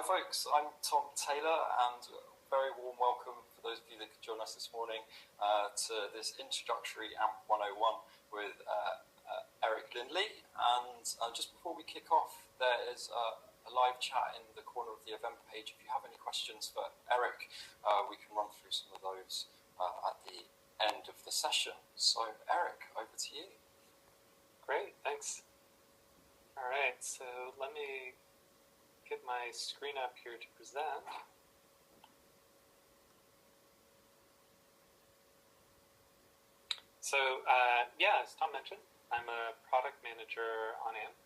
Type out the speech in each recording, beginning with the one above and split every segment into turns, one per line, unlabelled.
folks, I'm Tom Taylor, and a very warm welcome for those of you that could join us this morning to this introductory AMP 101 with Eric Lindley. And just before we kick off, there is a live chat in the corner of the event page. If you have any questions for Eric, we can run through some of those at the end of the session. So Eric, over to you.
Great, thanks. All right, so let me get my screen up here to present. So yeah, as Tom mentioned, I'm a product manager on AMP,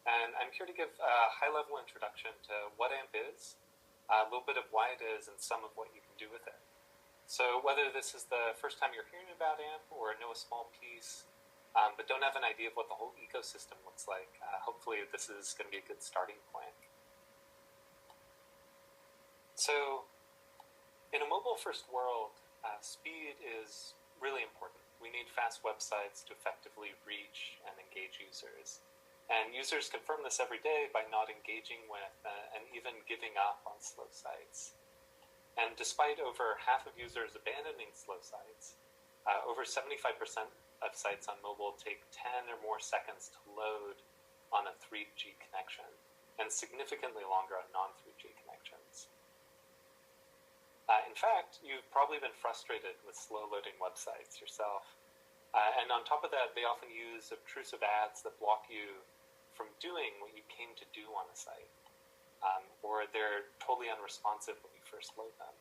and I'm here to give a high-level introduction to what AMP is, a little bit of why it is, and some of what you can do with it. So whether this is the first time you're hearing about AMP or know a small piece, but don't have an idea of what the whole ecosystem looks like, hopefully this is going to be a good starting point. So in a mobile-first world, speed is really important. We need fast websites to effectively reach and engage users. And users confirm this every day by not engaging with and even giving up on slow sites. And despite over half of users abandoning slow sites, over 75% of sites on mobile take 10 or more seconds to load on a 3G connection, and significantly longer on non-3G connections. In fact, you've probably been frustrated with slow-loading websites yourself. And on top of that, they often use obtrusive ads that block you from doing what you came to do on a site. Or they're totally unresponsive when you first load them.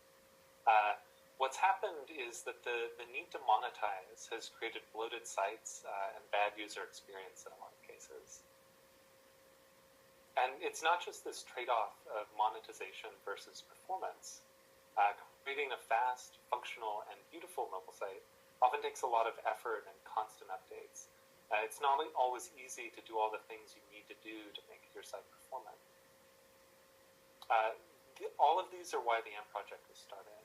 What's happened is that the need to monetize has created bloated sites and bad user experience in a lot of cases. And it's not just this trade-off of monetization versus performance. Creating a fast, functional, and beautiful mobile site often takes a lot of effort and constant updates. It's not always easy to do all the things you need to do to make your site performant. All of these are why the AMP project was started.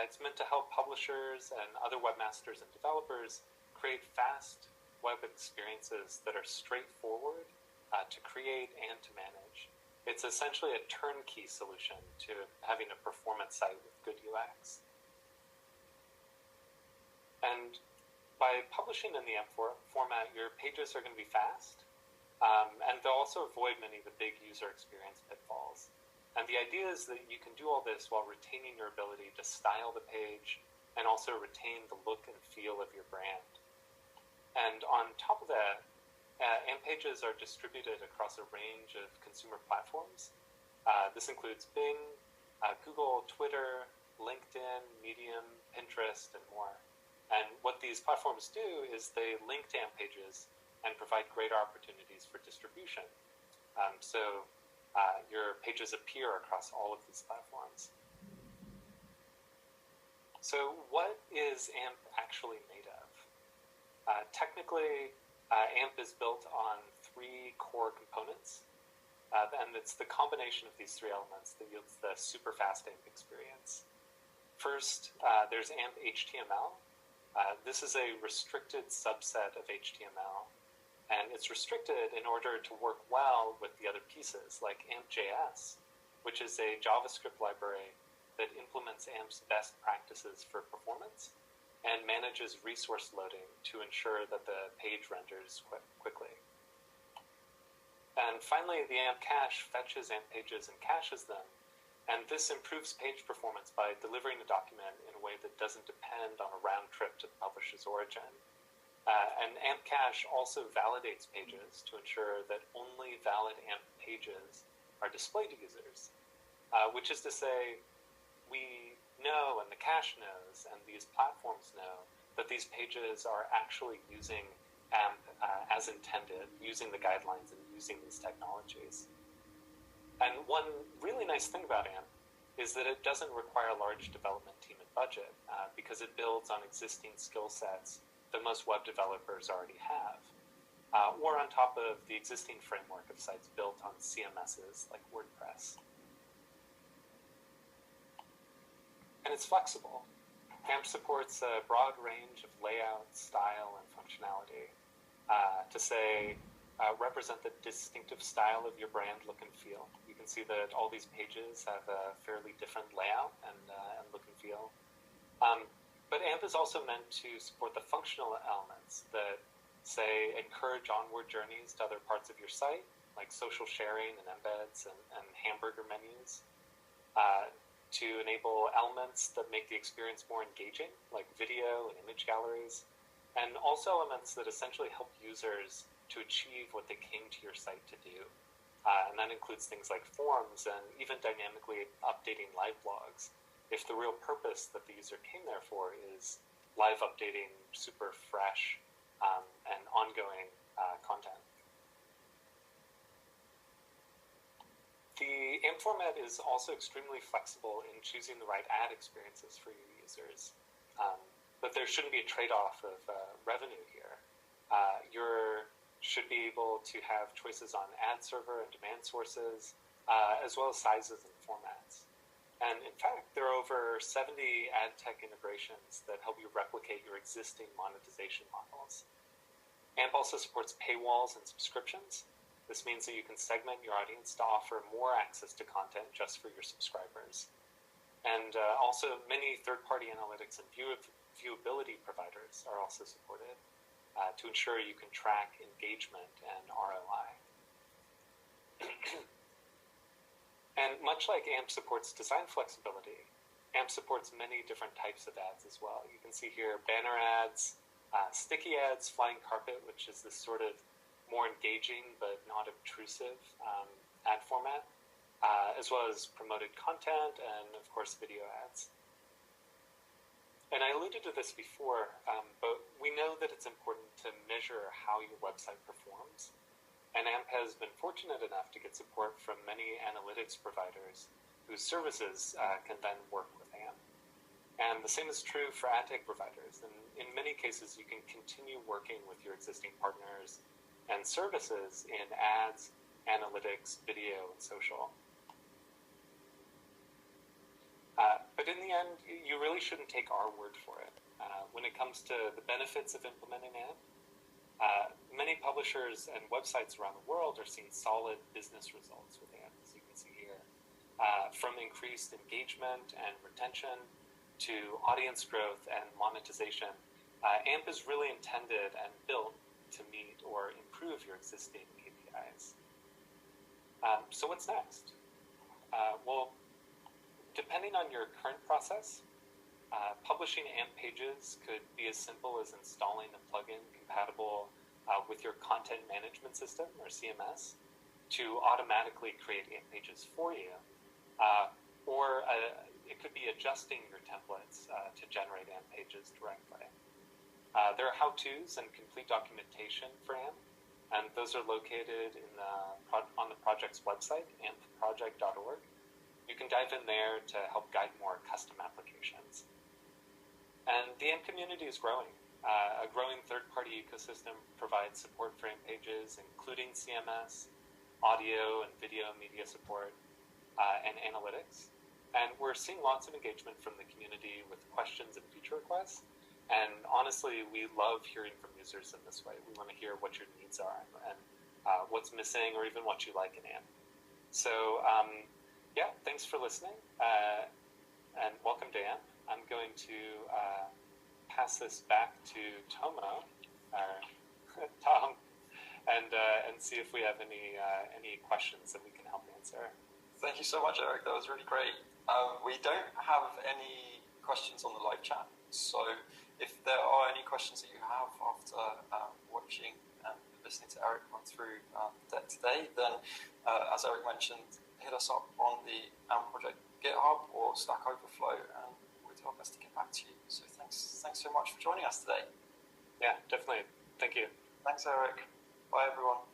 It's meant to help publishers and other webmasters and developers create fast web experiences that are straightforward to create and to manage. It's essentially a turnkey solution to having a performance site with good UX. And by publishing in the AMP format, your pages are going to be fast, and they'll also avoid many of the big user experience pitfalls. And the idea is that you can do all this while retaining your ability to style the page and also retain the look and feel of your brand. And on top of that, AMP pages are distributed across a range of consumer platforms. This includes Bing, Google, Twitter, LinkedIn, Medium, Pinterest, and more. And what these platforms do is they link to AMP pages and provide greater opportunities for distribution. So your pages appear across all of these platforms. So what is AMP actually made of? Technically, AMP is built on 3 core components, and it's the combination of these 3 elements that yields the super fast AMP experience. First, there's AMP HTML. This is a restricted subset of HTML, and it's restricted in order to work well with the other pieces, like AMP.js, which is a JavaScript library that implements AMP's best practices for performance and manages resource loading to ensure that the page renders quickly. And finally, the AMP cache fetches AMP pages and caches them, and this improves page performance by delivering the document in a way that doesn't depend on a round trip to the publisher's origin. And AMP cache also validates pages to ensure that only valid AMP pages are displayed to users, which is to say, we know, and the cache knows, and these platforms know, that these pages are actually using AMP as intended, using the guidelines and using these technologies. And one really nice thing about AMP is that it doesn't require a large development team and budget because it builds on existing skill sets that most web developers already have, or on top of the existing framework of sites built on CMSs like WordPress. And it's flexible. AMP supports a broad range of layout, style, and functionality. To say, represent the distinctive style of your brand look and feel. You can see that all these pages have a fairly different layout and look and feel. But AMP is also meant to support the functional elements that, say, encourage onward journeys to other parts of your site, like social sharing and embeds and hamburger menus, to enable elements that make the experience more engaging, like video and image galleries, and also elements that essentially help users to achieve what they came to your site to do. And that includes things like forms and even dynamically updating live blogs, if the real purpose that the user came there for is live updating super fresh and ongoing content. The AMP format is also extremely flexible in choosing the right ad experiences for your users. But there shouldn't be a trade-off of revenue here. You should be able to have choices on ad server and demand sources, as well as sizes and formats. And in fact, there are over 70 ad tech integrations that help you replicate your existing monetization models. AMP also supports paywalls and subscriptions. This means that you can segment your audience to offer more access to content just for your subscribers. And also many third-party analytics and viewability providers are also supported to ensure you can track engagement and ROI. And much like AMP supports design flexibility, AMP supports many different types of ads as well. You can see here banner ads, sticky ads, flying carpet, which is this sort of more engaging but not obtrusive ad format, as well as promoted content and, of course, video ads. And I alluded to this before, but we know that it's important to measure how your website performs. And AMP has been fortunate enough to get support from many analytics providers whose services can then work with AMP. And the same is true for ad tech providers. And in many cases, you can continue working with your existing partners and services in ads, analytics, video, and social. But in the end, you really shouldn't take our word for it. When it comes to the benefits of implementing AMP, many publishers and websites around the world are seeing solid business results with AMP, as you can see here. From increased engagement and retention to audience growth and monetization, AMP is really intended and built to meet or improve your existing KPIs. So what's next? Well, depending on your current process, publishing AMP pages could be as simple as installing a plugin compatible with your content management system, or CMS, to automatically create AMP pages for you. Or it could be adjusting your templates to generate AMP pages directly. There are how-tos and complete documentation for AMP, and those are located in on the project's website, ampproject.org. You can dive in there to help guide more custom applications. And the AMP community is growing. A growing third-party ecosystem provides support for AMP pages, including CMS, audio and video media support, and analytics. And we're seeing lots of engagement from the community with questions and feature requests. And honestly, we love hearing from users in this way. We want to hear what your needs are and what's missing, or even what you like in AMP. So, yeah, thanks for listening, and welcome to AMP. I'm going to pass this back to Tomo, Tom, and see if we have any questions that we can help answer.
Thank you so much, Eric. That was really great. We don't have any questions on the live chat, so if there are any questions that you have after watching and listening to Eric run through the deck today, then as Eric mentioned, hit us up on the AMP project GitHub or Stack Overflow, and we'll do our best to get back to you. So thanks so much for joining us today.
Yeah, definitely. Thank you.
Thanks, Eric. Bye, everyone.